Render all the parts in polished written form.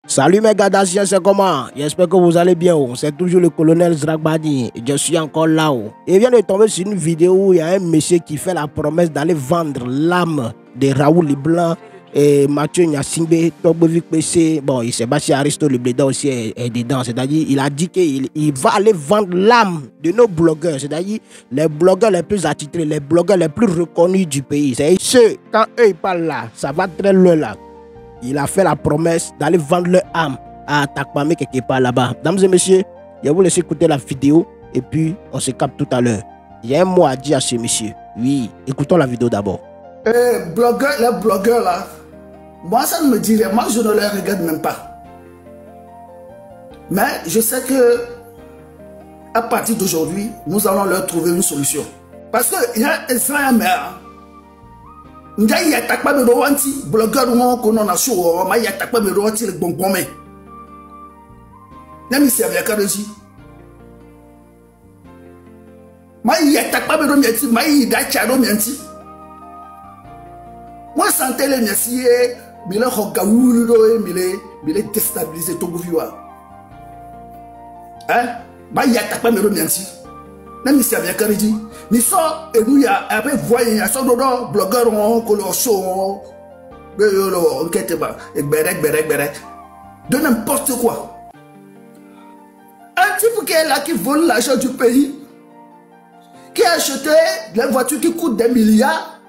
Salut mes gars d'Ancien, c'est comment? J'espère que vous allez bien. C'est toujours le colonel Zragbadi. Je suis encore là. Et vient de tomber sur une vidéo où il y a un monsieur qui fait la promesse d'aller vendre l'âme de Raoul Leblanc et Mathieu Nyasingbe. Bon, il s'est battu Aristo Leblanc aussi est dedans. C'est-à-dire, il a dit qu'il va aller vendre l'âme de nos blogueurs. C'est-à-dire, les blogueurs les plus attitrés, les blogueurs les plus reconnus du pays. C'est ceux, quand eux ils parlent là, ça va très loin là. Il a fait la promesse d'aller vendre leur âme à Takpame quelque part là-bas. Mesdames et messieurs, je vais vous laisser écouter la vidéo et puis on se capte tout à l'heure. Il y a un mot à dire à ce monsieur. Oui, écoutons la vidéo d'abord. Les blogueurs là, moi ça ne me dit rien. Moi je ne les regarde même pas. Mais je sais que à partir d'aujourd'hui, nous allons leur trouver une solution. Parce qu'il y a un maire. Il y a un blogueur qui a show, mais il y a un blogueur qui a bon gomme. Nami c'est avec Karoji. Mais il y a un blogueur qui a mais il y a un blogueur qui moi santé les merci mais le hogaouro mais le déstabiliser ton gouvernement. Hein? Mais il y a un blogueur qui Nami c'est avec Karoji. Ni so et nous ya après voyer so do blogueur on ko lo show lo enquête ba et berek de n'importe quoi. Un type qui est là qui vole l'argent du pays, qui a acheté des voitures qui coûtent des milliards,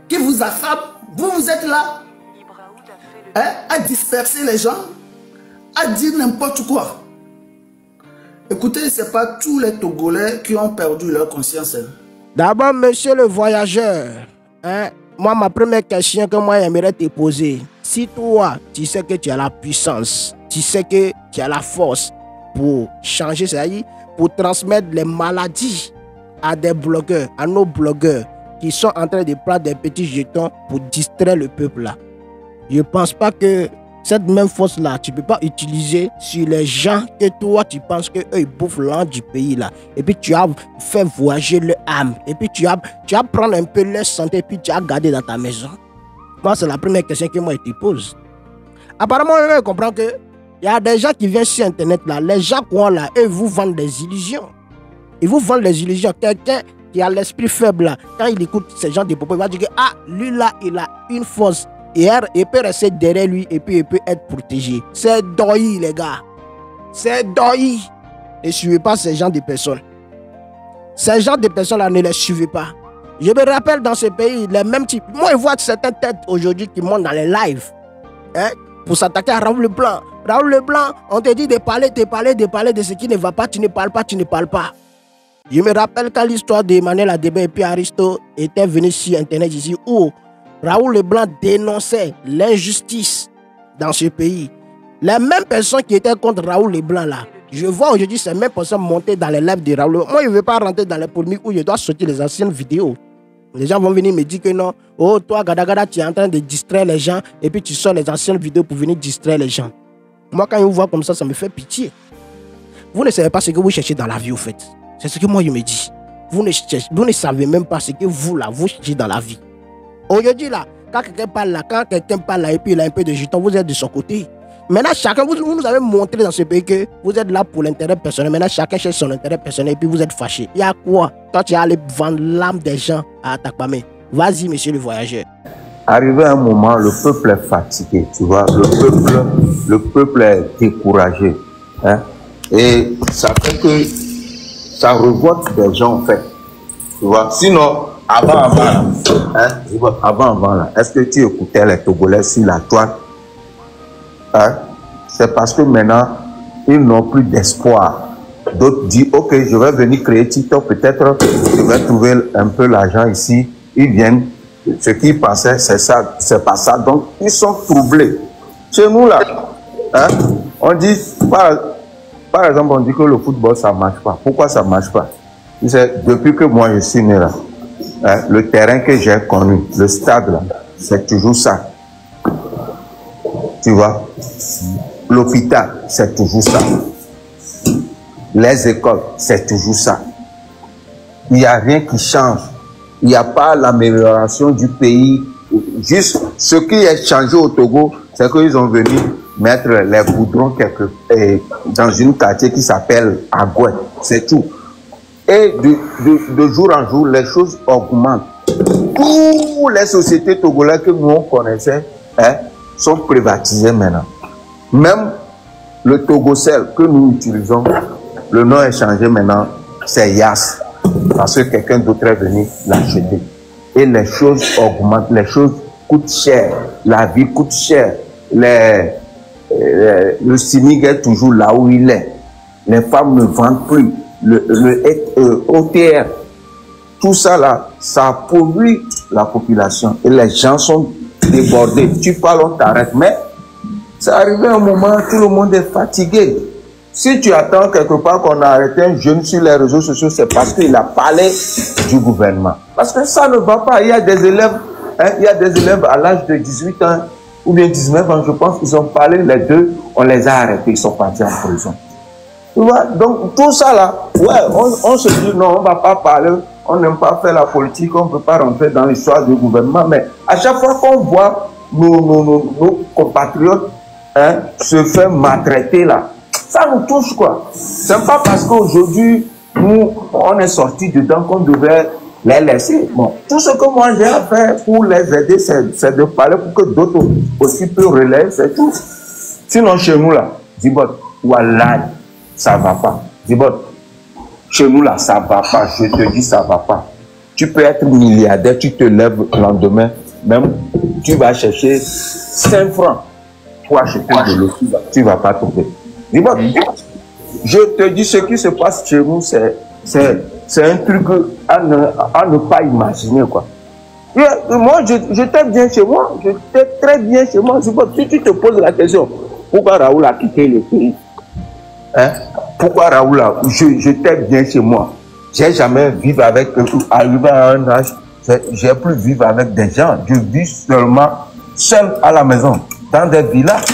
qui vous affame, vous êtes là hein, à disperser les gens, à dire n'importe quoi. Écoutez, ce n'est pas tous les Togolais qui ont perdu leur conscience. D'abord, monsieur le voyageur, hein, moi, ma première question que moi j'aimerais te poser, si toi, tu sais que tu as la puissance, tu sais que tu as la force pour changer, c'est-à-dire pour transmettre les maladies à des blogueurs, à nos blogueurs qui sont en train de prendre des petits jetons pour distraire le peuple là. Je ne pense pas que cette même force-là, tu ne peux pas utiliser sur les gens que toi, tu penses qu'eux, ils bouffent l'âme du pays là. Et puis, tu as fait voyager leur âme. Et puis, tu as prendre un peu leur santé et puis tu as gardé dans ta maison. Moi, c'est la première question que moi, je te pose. Apparemment, je comprends que il y a des gens qui viennent sur Internet là. Les gens qui ont là, eux, vous vendent des illusions. Ils vous vendent des illusions. Quelqu'un qui a l'esprit faible là, quand il écoute ces gens de propos, il va dire que ah, lui là, il a une force. Et il peut rester derrière lui et puis il peut être protégé. C'est doyi les gars. C'est doyi. Ne suivez pas ces gens de personnes. Ces gens de personnes là, ne les suivez pas. Je me rappelle dans ce pays, les mêmes types. Moi je vois certaines têtes aujourd'hui qui montent dans les lives. Hein, pour s'attaquer à Raoul Leblanc. Raoul Leblanc, on te dit de parler de ce qui ne va pas. Tu ne parles pas, tu ne parles pas. Je me rappelle quand l'histoire d'Emmanuel Adébé et puis Aristo était venu sur Internet ici où Raoul Leblanc dénonçait l'injustice dans ce pays. Les mêmes personnes qui étaient contre Raoul Leblanc là, je vois aujourd'hui ces mêmes personnes monter dans les lives de Raoul Leblanc. Moi, je ne veux pas rentrer dans les polémiques où je dois sortir les anciennes vidéos. Les gens vont venir me dire que non, oh toi Gada, tu es en train de distraire les gens et puis tu sors les anciennes vidéos pour venir distraire les gens. Moi, quand je vous vois comme ça me fait pitié. Vous ne savez pas ce que vous cherchez dans la vie au fait. C'est ce que moi je me dis. Vous ne savez même pas ce que vous là, vous cherchez dans la vie. Aujourd'hui là, quand quelqu'un parle là, et puis il a un peu de jetons, vous êtes de son côté. Maintenant, chacun, vous nous avez montré dans ce pays que vous êtes là pour l'intérêt personnel. Maintenant, chacun cherche son intérêt personnel et puis vous êtes fâché. Il y a quoi? Toi, tu es allé vendre l'âme des gens à Takpame. Vas-y, monsieur le voyageur. Arrivé à un moment, le peuple est fatigué, tu vois. Le peuple est découragé. Hein? Et ça fait que ça revote des gens, en fait. Tu vois. Sinon, avant là, est-ce que tu écoutais les Togolais sur la toile? Hein? C'est parce que maintenant, ils n'ont plus d'espoir. D'autres disent, ok, je vais venir créer TikTok, peut-être je vais trouver un peu l'argent ici. Ils viennent, ce qu'ils pensaient, c'est ça, c'est pas ça. Donc, ils sont troublés. Chez nous, là, hein, on dit, par exemple, on dit que le football, ça ne marche pas. Pourquoi ça ne marche pas? Depuis que moi, je suis né là, hein, le terrain que j'ai connu, le stade là, c'est toujours ça. Tu vois, l'hôpital, c'est toujours ça. Les écoles, c'est toujours ça. Il n'y a rien qui change. Il n'y a pas l'amélioration du pays. Juste ce qui est changé au Togo, c'est qu'ils ont venu mettre les goudrons dans une quartier qui s'appelle Agouet. C'est tout. Et de jour en jour, les choses augmentent. Toutes les sociétés togolaises que nous connaissons sont privatisées maintenant. Même le Togocel que nous utilisons, le nom est changé maintenant, c'est Yas. Parce que quelqu'un d'autre est venu l'acheter. Et les choses augmentent, les choses coûtent cher, la vie coûte cher. Le SMIC est toujours là où il est. Les femmes ne vendent plus. Le OTR, tout ça là, ça pollue la population. Et les gens sont débordés. Tu parles, on t'arrête. Mais c'est arrivé un moment, tout le monde est fatigué. Si tu attends quelque part qu'on a arrêté un jeune sur les réseaux sociaux, c'est parce qu'il a parlé du gouvernement. Parce que ça ne va pas. Il y a des élèves, à l'âge de 18 ans ou bien 19 ans, je pense qu'ils ont parlé, les deux, on les a arrêtés, ils sont partis en prison. Tu vois, donc tout ça là, ouais, on se dit non, on ne va pas parler, on n'aime pas faire la politique, on ne peut pas rentrer dans l'histoire du gouvernement, mais à chaque fois qu'on voit nos compatriotes se faire maltraiter là, ça nous touche quoi. C'est pas parce qu'aujourd'hui, nous, on est sortis dedans qu'on devait les laisser. Bon, tout ce que moi j'ai à faire pour les aider, c'est de parler pour que d'autres aussi puissent relayer, c'est tout. Sinon, chez nous là, Dibot, voilà, ça va pas. Dibot, chez nous là, ça va pas. Je te dis, ça va pas. Tu peux être milliardaire, tu te lèves le lendemain, même tu vas chercher 5 francs pour acheter de l'eau, tu vas pas trouver. Dis-moi, je te dis ce qui se passe chez nous, c'est un truc à ne pas imaginer, quoi. Moi, je t'aime bien chez moi, je t'aime très bien chez moi. Si tu te poses la question, pourquoi Raoul a quitté le pays? Pourquoi Raoul je t'aime bien chez moi. J'ai jamais vécu avec, arrivé à un âge, j'ai plus vivre avec des gens. Je vis seulement seul à la maison, dans des villages.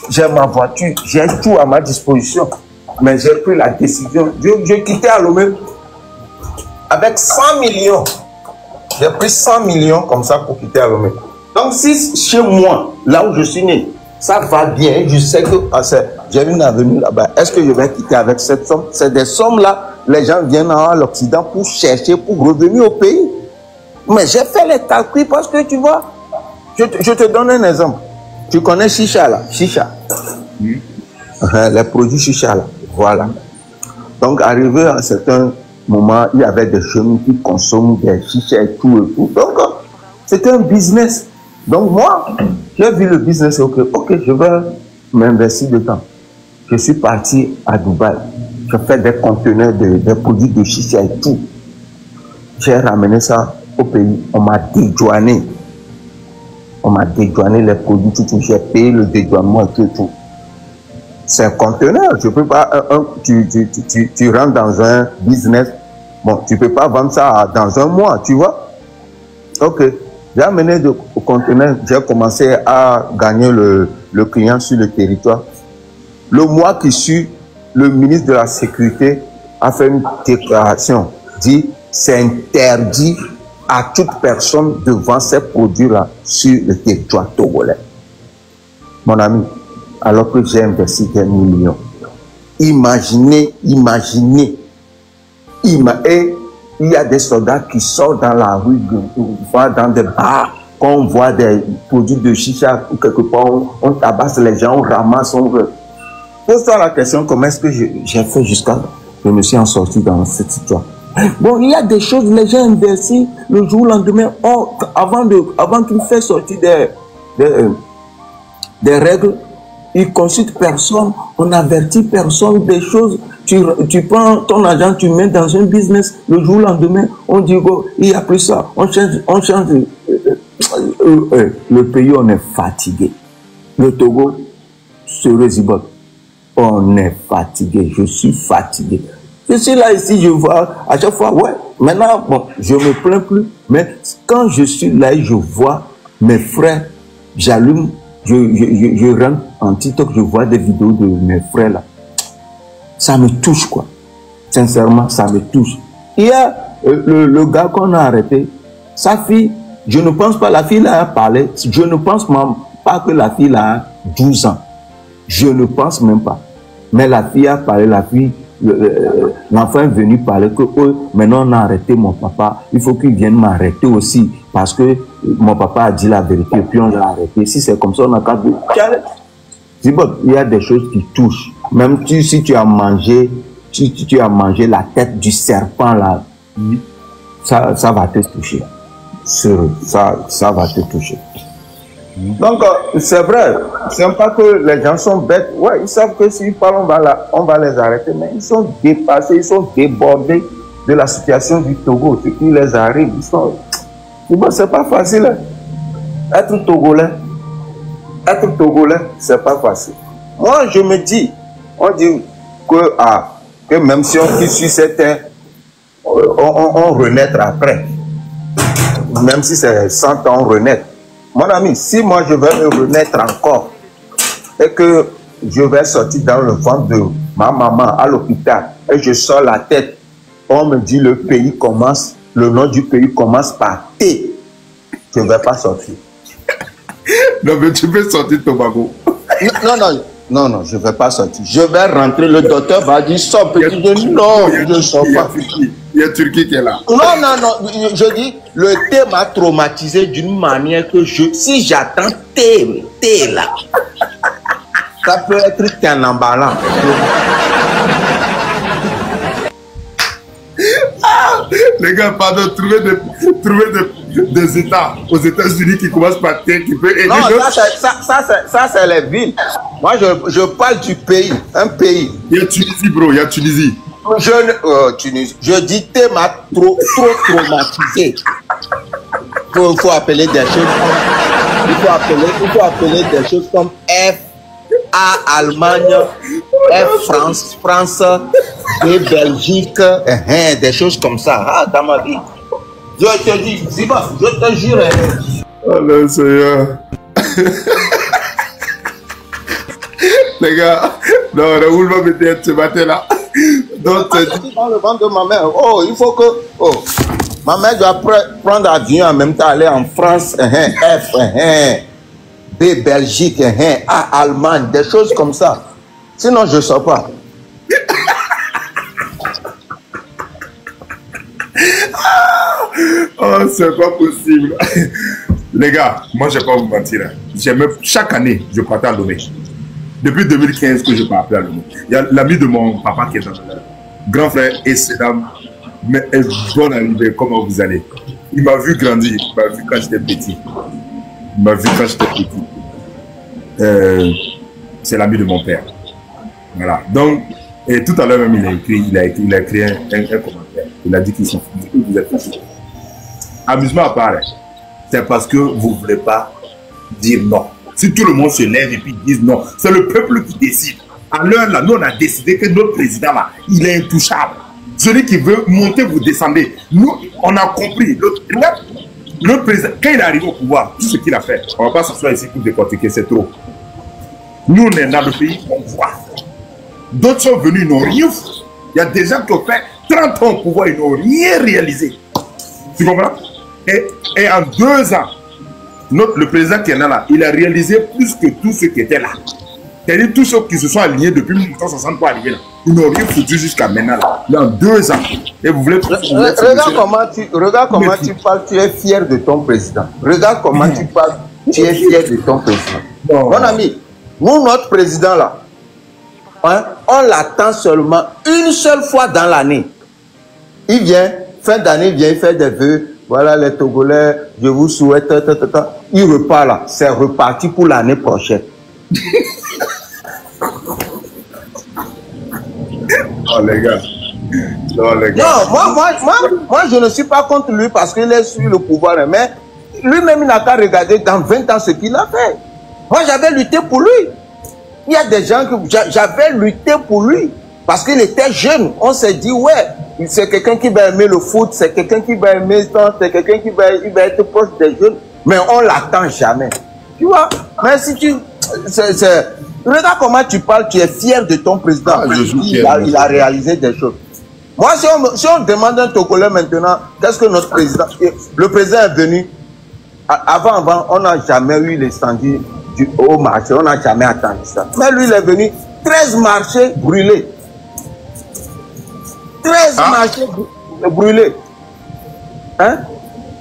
J'ai ma voiture, j'ai tout à ma disposition. Mais j'ai pris la décision. Je quittais Lomé avec 100 millions. J'ai pris 100 millions comme ça pour quitter Lomé. Donc si chez moi, là où je suis né, ça va bien, je sais que j'ai une avenue là-bas. Est-ce que je vais quitter avec cette somme? C'est des sommes là, les gens viennent à l'Occident pour chercher, pour revenir au pays. Mais j'ai fait les calculs parce que tu vois, je te donne un exemple. Tu connais Chicha là, Chicha. Les produits Chicha là, voilà. Donc arrivé à un certain moment, il y avait des jeunes qui consomment des Chicha et tout et tout. Donc c'était un business. Donc moi, j'ai vu le business, ok, je vais m'investir dedans. Je suis parti à Dubaï. Je fais des conteneurs des produits de Chicha et tout. J'ai ramené ça au pays. On m'a dédouané. On m'a dédouané les produits, tout. J'ai payé le dédouanement et tout. C'est un conteneur. Je peux pas. Tu rentres dans un business. Bon, tu peux pas vendre ça dans un mois, tu vois. Ok. J'ai amené le conteneur. J'ai commencé à gagner le client sur le territoire. Le mois qui suit, le ministre de la Sécurité a fait une déclaration. Dit c'est interdit à toute personne de vendre ces produits-là sur le territoire togolais. Mon ami, alors que j'ai investi des millions. Imaginez. Et il y a des soldats qui sortent dans la rue, dans des bars, quand on voit des produits de chicha ou quelque part, on tabasse les gens, on ramasse, on veut. Pose-toi la question, comment est-ce que j'ai fait jusqu'à je me suis en sorti dans cette histoire. Bon, il y a des choses, les gens investissent le jour, le lendemain, avant qu'ils fassent sortir des règles, ils consultent personne, on n'avertit personne des choses. Tu prends ton argent, tu mets dans un business, le jour, le lendemain, on dit, oh, il n'y a plus ça, on change. Le pays, on est fatigué. Le Togo, se résibote. On est fatigué, je suis fatigué. Je suis là ici, je vois à chaque fois, ouais, maintenant, bon, je me plains plus, mais quand je suis là, je vois mes frères, j'allume, je rentre en TikTok, je vois des vidéos de mes frères là. Ça me touche, quoi. Sincèrement, ça me touche. Il y a le gars qu'on a arrêté, sa fille, je ne pense pas, la fille là a parlé, je ne pense même pas que la fille là a 12 ans. Je ne pense même pas. Mais la fille a parlé, l'enfant est venu parler que maintenant on a arrêté mon papa. Il faut qu'il vienne m'arrêter aussi parce que mon papa a dit la vérité et puis on l'a arrêté. Si c'est comme ça, on a qu'à dire. Il y a des choses qui touchent. Même si tu as mangé, tu as mangé la tête du serpent là, ça va te toucher. Ça va te toucher. Donc, c'est vrai, c'est pas que les gens sont bêtes. Ouais, ils savent que s'ils parlent, on va les arrêter. Mais ils sont dépassés, ils sont débordés de la situation du Togo. Ce qui les arrive, c'est pas facile. Hein. Être Togolais, c'est pas facile. Moi, je me dis, on dit que même si on suit cette terre, on renaître après. Même si c'est 100 ans, on renaître. Mon ami, si moi je vais me renaître encore et que je vais sortir dans le ventre de ma maman à l'hôpital et je sors la tête, on me dit le nom du pays commence par T, je ne vais pas sortir. Non, mais tu peux sortir Tobago. Non, je ne vais pas sortir. Je vais rentrer, le docteur va dire sors petit, non, je ne sors pas. Il y a Turquie qui est là. Non, je dis, le thé m'a traumatisé d'une manière que si j'attends thé là, ça peut être qu'un emballant. Les gars, pardon, trouver des États aux États-Unis qui commencent par T, qui peut aider. Non, ça c'est les villes. Moi, je parle du pays, un pays. Il y a Tunisie, bro, il y a Tunisie. Je dis thé m'a trop traumatisé. Il faut appeler des choses il faut appeler des choses comme F A Allemagne, F France, B Belgique, des choses comme ça. Dans ma vie. Je te dis, Ziba, je te jure. Oh non, Seigneur. Les gars, non, Raoul va me dire ce matin-là. Donc, dans le ventre de ma mère. Oh, il faut que. Oh, ma mère doit prendre l'avion en même temps, aller en France, F, B, Belgique, A, Allemagne, des choses comme ça. Sinon, je ne sors pas. Oh, c'est pas possible. Les gars, moi, je ne vais pas vous mentir. Chaque année, je partais à Lomé. Depuis 2015 que je pars à Lomé. Il y a l'ami de mon papa qui est dans le grand frère et ses dames. Mais bonne arrivée, comment vous allez? Il m'a vu grandir, il m'a vu quand j'étais petit. C'est l'ami de mon père. Voilà. Donc, et tout à l'heure même, il a écrit un commentaire. Il a dit qu'ils sont fous. Vous êtes fous. Amusement à part, c'est parce que vous ne voulez pas dire non. Si tout le monde se lève et puis disent non, c'est le peuple qui décide. À l'heure là, nous on a décidé que notre président là, il est intouchable. Celui qui veut monter, vous descendez. Nous, on a compris. Notre président, quand il est arrivé au pouvoir, tout ce qu'il a fait, on ne va pas s'asseoir ici pour décortiquer, c'est trop. Nous, on est dans le pays, on voit. D'autres sont venus, ils n'ont rien fait. Il y a des gens qui ont fait 30 ans au pouvoir, ils n'ont rien réalisé. Tu comprends? Et en 2 ans, le président qui est là, il a réalisé plus que tous ceux qui étaient là. C'est-à-dire tous ceux qui se sont alignés depuis 1960 pour arriver là. Ils n'ont rien foutu jusqu'à maintenant là. Dans 2 ans. Et vous voulez... Regarde comment tu parles, tu es fier de ton président. Regarde comment tu parles, tu es fier de ton président. Mon ami, nous, notre président là, on l'attend seulement une seule fois dans l'année. Il vient, fin d'année, il vient faire des vœux. Voilà les Togolais, je vous souhaite. Il repart là. C'est reparti pour l'année prochaine. Oh les gars. Non, les gars. Non, moi, je ne suis pas contre lui parce qu'il est sur le pouvoir. Mais lui-même, il n'a qu'à regarder dans 20 ans ce qu'il a fait. Moi, j'avais lutté pour lui. Il y a des gens que j'avais lutté pour lui. Parce qu'il était jeune. On s'est dit, ouais, c'est quelqu'un qui va aimer le foot, c'est quelqu'un qui va aimer ça, c'est quelqu'un qui va être proche des jeunes. Mais on ne l'attend jamais. Tu vois? Mais si tu... Regarde comment tu parles, tu es fier de ton président. Il a réalisé des choses. Moi, si on demande un Togolais maintenant, qu'est-ce que notre président... Le président est venu. Avant, on n'a jamais eu les standards au marché. On n'a jamais attendu ça. Mais lui, il est venu 13 marchés brûlés. 13 marchés brûlés. Hein?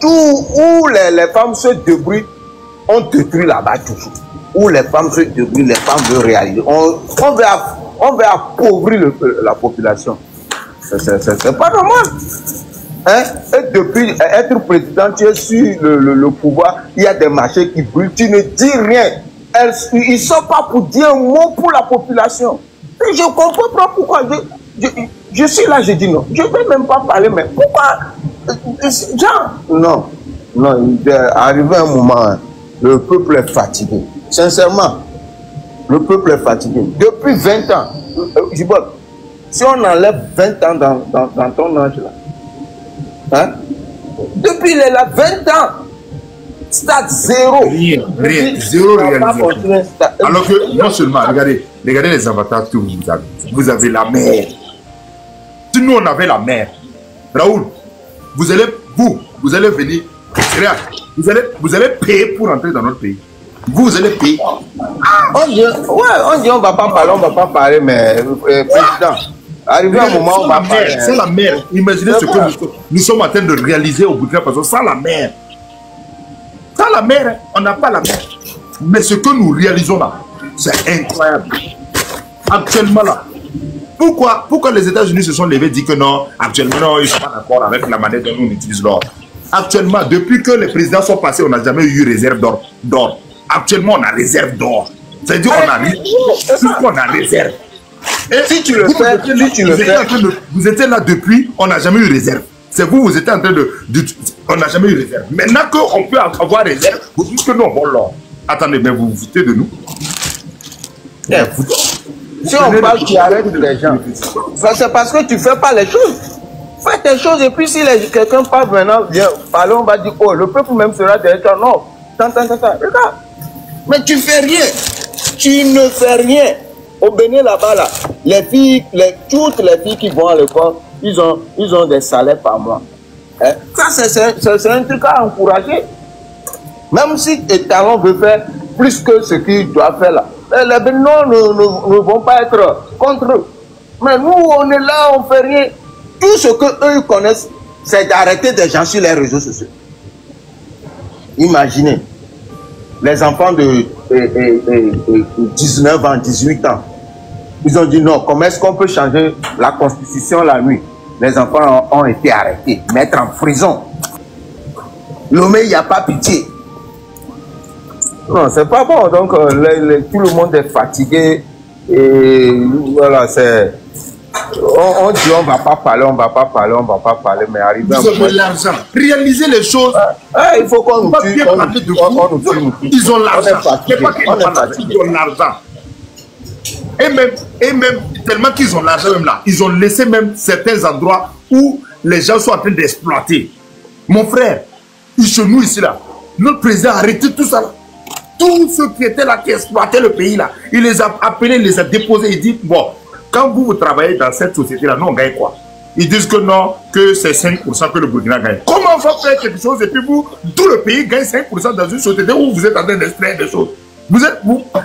Tout où les femmes se débrouillent, on détruit là-bas toujours. Où les femmes se débrouillent, les femmes veulent réaliser. On veut appauvrir la population. C'est pas normal. Hein? Et depuis être président, tu es sur le pouvoir, il y a des marchés qui brûlent, tu ne dis rien. Ils ne sont pas pour dire un mot pour la population. Et je ne comprends pas pourquoi. Je suis là, je dis non. Je ne vais même pas parler, mais pourquoi? Genre, non. Non, il est arrivé un moment, hein, le peuple est fatigué. Sincèrement, le peuple est fatigué. Depuis 20 ans, si on enlève 20 ans dans ton âge là, hein? Depuis il est là 20 ans, stade zéro. Rien, zéro réalisation. Alors que non seulement, regardez les avantages que vous avez. Vous avez la mer. Si nous on avait la mer, Raoul, vous allez venir, vous allez payer pour entrer dans notre pays. Vous allez payer. On dit on va pas parler, mais président, arrivé un moment où on va parler. C'est la mer. Imaginez ce que nous sommes en train de réaliser au Burkina Faso sans la mer. Sans la mer, on n'a pas la mer. Mais ce que nous réalisons là, c'est incroyable. Actuellement là, pourquoi les États-Unis se sont levés et dit que non, actuellement non, ils ne sont pas d'accord avec la manière dont nous utilisons l'or. Actuellement, depuis que les présidents sont passés, on n'a jamais eu réserve d'or. Actuellement, on a réserve d'or. C'est-à-dire qu'on a réserve. Et si tu le fais, vous étiez là depuis, on n'a jamais eu réserve. C'est vous étiez en train on n'a jamais eu réserve. Maintenant qu'on peut avoir réserve, vous dites que nous, on vole l'or. Attendez, mais vous vous foutez de nous? Si on parle, tu arrêtes les gens. C'est parce que tu ne fais pas les choses. Fais tes choses et puis si quelqu'un parle maintenant, viens, parlons, on va dire, oh, le peuple même sera derrière. Non, regarde. Mais tu fais rien. Tu ne fais rien. Au Bénin là-bas, là, toutes les filles qui vont à l'école, ils ont des salaires par mois. Hein? Ça, c'est un truc à encourager. Même si les talents veulent faire plus que ce qu'ils doivent faire là. Les Béninois ne vont pas être contre eux. Mais nous, on est là, on ne fait rien. Tout ce qu'eux connaissent, c'est d'arrêter des gens sur les réseaux sociaux. Imaginez, les enfants de 19 ans, 18 ans, ils ont dit non, comment est-ce qu'on peut changer la constitution la nuit? Les enfants ont été arrêtés, mettre en prison. L'homme, il n'y a pas pitié. Non, c'est pas bon. Donc, tout le monde est fatigué. Et voilà, c'est... On dit on va pas parler, mais arriver à... Vous avez l'argent. Réaliser les choses. Il faut qu'on nous tue. Ils ont l'argent. Ils ont l'argent. Et même, tellement qu'ils ont l'argent même là, ils ont laissé même certains endroits où les gens sont en train d'exploiter. Mon frère, chez nous ici là, notre président a arrêté tout ça là. Tous ceux qui étaient là, qui exploitaient le pays là, il les a appelés, il les a déposés, il dit, bon, quand vous travaillez dans cette société-là, nous, on gagne quoi? Ils disent que non, que c'est 5% que le Burkina gagne. Comment on va faire quelque chose et puis vous, tout le pays gagne 5% dans une société où vous êtes en train d'extraire des choses?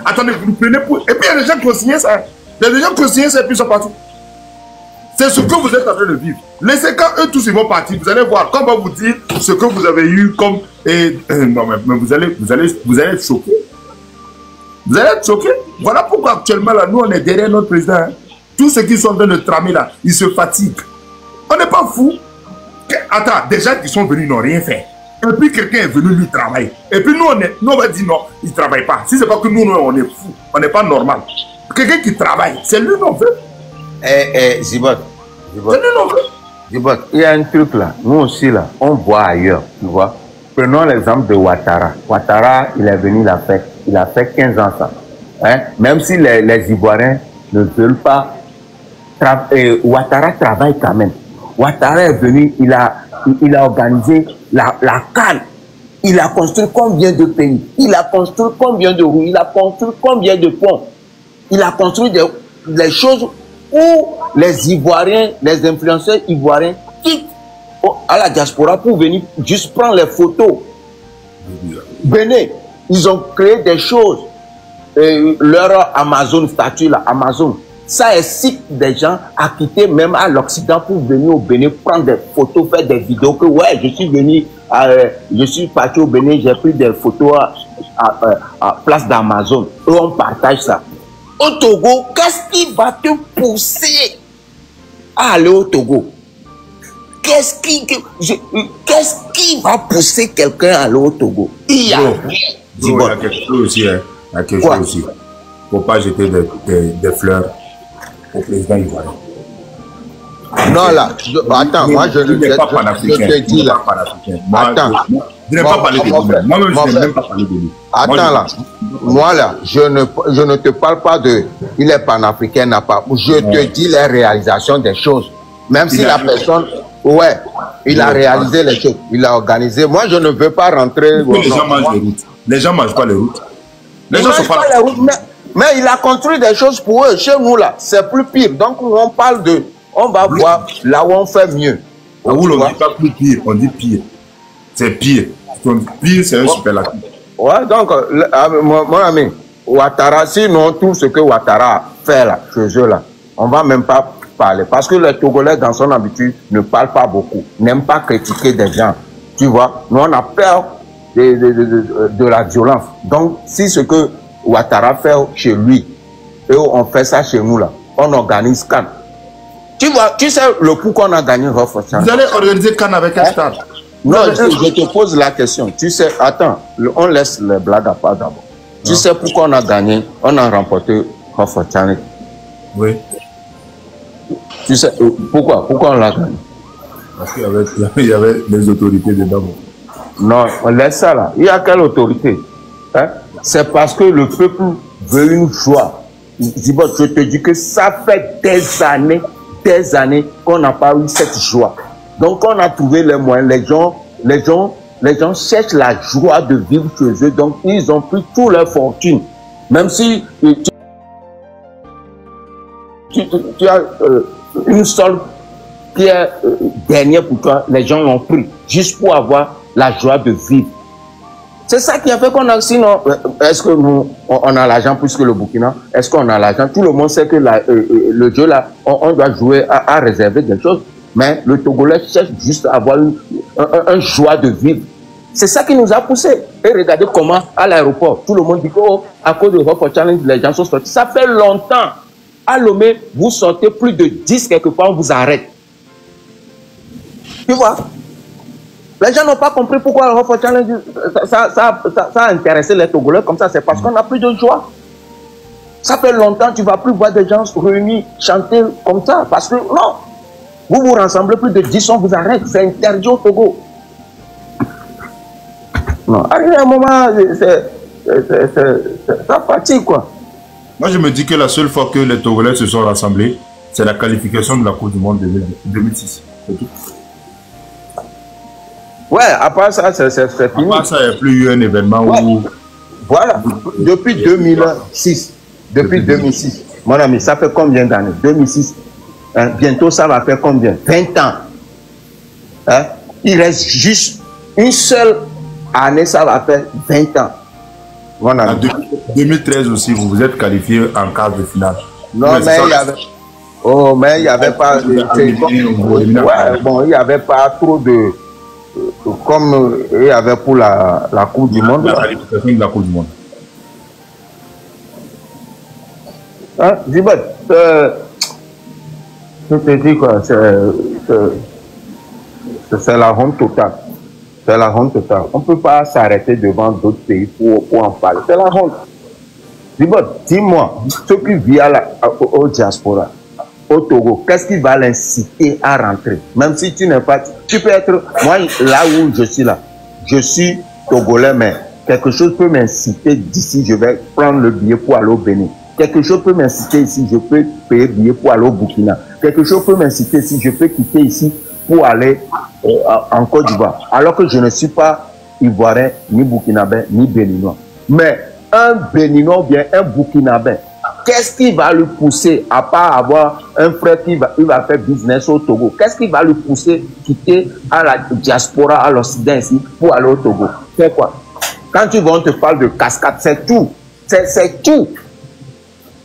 Attendez, vous prenez pour... Et puis il y a des gens qui ont signé ça. Il y a des gens qui ont signé ça et puis ils sont partis. C'est ce que vous êtes en train de vivre. Laissez quand eux tous ils vont partir, vous allez voir comment vous dire ce que vous avez eu comme... non, mais vous allez être choqués. Vous allez être choqués. Voilà pourquoi actuellement là, nous on est derrière notre président. Hein. Tous ceux qui sont en train de tramer là, ils se fatiguent. On n'est pas fous. Attends, des gens qui sont venus n'ont rien fait. Et puis quelqu'un est venu lui travailler. Et puis nous on va dire non, il ne travaille pas. Si ce n'est pas que nous on est fous, on n'est pas normal. Quelqu'un qui travaille, c'est lui non veut. Zibot, il y a un truc là, nous aussi là, on voit ailleurs, tu vois. Prenons l'exemple de Ouattara. Ouattara, il est venu, il a fait 15 ans ça. Hein? Même si les Ivoiriens ne veulent pas, Ouattara travaille quand même. Ouattara est venu, il a organisé la CAN. Il a construit combien de pays? Il a construit combien de rues? Il a construit combien de ponts? Il a construit des choses où les Ivoiriens, les influenceurs ivoiriens quittent à la diaspora pour venir juste prendre les photos. Venez, ils ont créé des choses. leur Amazon statut, là, Amazon, ça incite des gens à quitter même à l'Occident pour venir au Bénin, prendre des photos, faire des vidéos que ouais, je suis parti au Bénin, j'ai pris des photos à place d'Amazon. Et on partage ça. Au Togo, qu'est-ce qui va te pousser à aller au Togo? Qu'est-ce qui va pousser quelqu'un à aller au Togo? Il y a il y a quelque chose aussi. Hein. Il y a quelque chose aussi. Il ne faut pas jeter des fleurs au président ivoirien. Non, là, attends, moi je ne pas panafricain. Je te dis là. Attends. Je n'ai pas parlé de lui. Moi-même, je n'ai même pas parlé de lui. Attends là. Moi là, je ne te parle pas de. Il est panafricain, n'a pas. Je te dis les réalisations des choses. Même si la personne. Ouais, il a réalisé les choses. Il a organisé. Moi, je ne veux pas rentrer. Les gens mangent les routes. Les gens ne mangent pas les routes. Les gens ne mangent pas les routes. Mais il a construit des choses pour eux. Chez nous là, c'est plus pire. Donc on parle de. On va voir là où on fait mieux. Là où on ne dit pas plus pire, on dit pire. C'est pire. Pire, c'est un superlatif. Ouais, donc, mon ami, Ouattara, sinon tout ce que Ouattara fait là, chez eux là, on ne va même pas parler. Parce que les Togolais, dans son habitude, ne parlent pas beaucoup, n'aiment pas critiquer des gens. Tu vois, nous on a peur de la violence. Donc, si ce que Ouattara fait chez lui, et on fait ça chez nous là, on organise Cannes. Tu vois, tu sais le coup qu'on a gagné Rof-Ochan. Vous allez organiser Cannes avec un stade? Non, je te pose la question. Tu sais, attends, on laisse les blagues à part d'abord. Tu sais pourquoi on a gagné, on a remporté Rof-Ochan? Oui. Tu sais pourquoi on l'a gagné? Parce qu'il y avait les autorités dedans. Non, on laisse ça là. Il y a quelle autorité? Hein? C'est parce que le peuple veut une joie. Je te dis que ça fait des années qu'on n'a pas eu cette joie. Donc on a trouvé les moyens. Les gens cherchent la joie de vivre chez eux. Donc ils ont pris toute leur fortune. Même si tu as une seule pierre dernière pour toi, les gens l'ont pris. Juste pour avoir la joie de vivre. C'est ça qui a fait qu'on a... Sinon, est-ce que nous, on a l'argent plus que le Burkina? Est-ce qu'on a l'argent? Tout le monde sait que le jeu là, on doit jouer à réserver des choses. Mais le Togolais cherche juste à avoir un joie de vivre. C'est ça qui nous a poussé. Et regardez comment, à l'aéroport, tout le monde dit que oh, à cause de Rof Challenge, les gens sont sortis. Ça fait longtemps. À Lomé, vous sortez plus de 10 quelque part, on vous arrête. Tu vois? Les gens n'ont pas compris pourquoi le Rof Challenge, ça a intéressé les Togolais comme ça. C'est parce qu'on n'a plus de joie. Ça fait longtemps, tu ne vas plus voir des gens réunis chanter comme ça. Parce que non, vous vous rassemblez plus de 10, on vous arrête. C'est interdit au Togo. Non, à un moment, ça fatigue quoi. Moi, je me dis que la seule fois que les Togolais se sont rassemblés, c'est la qualification de la Coupe du Monde 2006. C'est tout. Ouais, à part ça, c'est fini. À part ça, il n'y a plus eu un événement où... Voilà, depuis 2006. Depuis 2006. Mon ami, ça fait combien d'années? 2006. Hein? Bientôt, ça va faire combien? 20 ans. Hein? Il reste juste une seule année, ça va faire 20 ans. Mon ami. En 2013 aussi, vous vous êtes qualifié en quart de finale. Non, mais il y avait... Oh, mais il n'y avait pas... Ouais, bon, il n'y avait pas trop de... Comme il y avait pour la Coupe du Monde. La qualification de la Coupe du Monde. Hein, Djibot, je te dis quoi, c'est la honte totale. C'est la honte totale. On ne peut pas s'arrêter devant d'autres pays pour en parler. C'est la honte. Djibot, dis-moi, ceux qui vivent au diaspora, au Togo, qu'est-ce qui va l'inciter à rentrer? Même si tu n'es pas... Tu peux être... Moi, là où je suis là, je suis Togolais, mais quelque chose peut m'inciter d'ici, je vais prendre le billet pour aller au Bénin. Quelque chose peut m'inciter ici, je peux payer le billet pour aller au Burkina. Quelque chose peut m'inciter ici, je peux quitter ici pour aller en Côte d'Ivoire. Alors que je ne suis pas Ivoirien, ni Burkinabé, ni Béninois. Mais un Béninois ou bien un Burkinabé, qu'est-ce qui va lui pousser, à part avoir un frère qui va faire business au Togo, qu'est-ce qui va lui pousser quitter à la diaspora, à l'Occident ici, pour aller au Togo? C'est quoi? Quand tu vas, on te parle de cascade, c'est tout. C'est tout.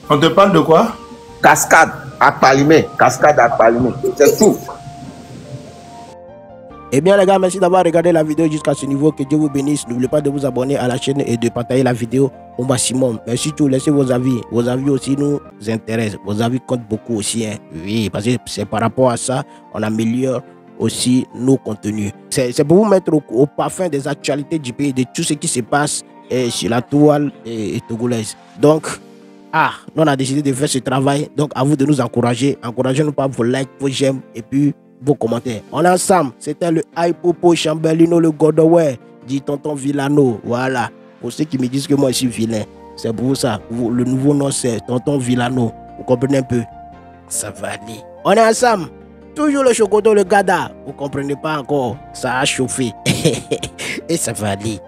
On te parle de quoi? Cascade à Palimé. Cascade à Palimé. C'est tout. Eh bien les gars, merci d'avoir regardé la vidéo jusqu'à ce niveau. Que Dieu vous bénisse. N'oubliez pas de vous abonner à la chaîne et de partager la vidéo au maximum. Mais surtout, laissez vos avis. Vos avis aussi nous intéressent. Vos avis comptent beaucoup aussi. Hein. Oui, parce que c'est par rapport à ça on améliore aussi nos contenus. C'est pour vous mettre au parfum des actualités du pays, de tout ce qui se passe sur la toile togolaise. Donc, nous on a décidé de faire ce travail. Donc, à vous de nous encourager. Encouragez-nous par vos likes, vos j'aime et puis vos commentaires. On est ensemble. C'était le Hypopo Chambellino, le Godoway, dit Tonton Villano. Voilà. Pour ceux qui me disent que moi je suis vilain, c'est pour ça. Le nouveau nom c'est Tonton Villano. Vous comprenez un peu? Ça va aller. On est ensemble. Toujours le chocolat, le gada. Vous comprenez pas encore? Ça a chauffé. Et ça va aller.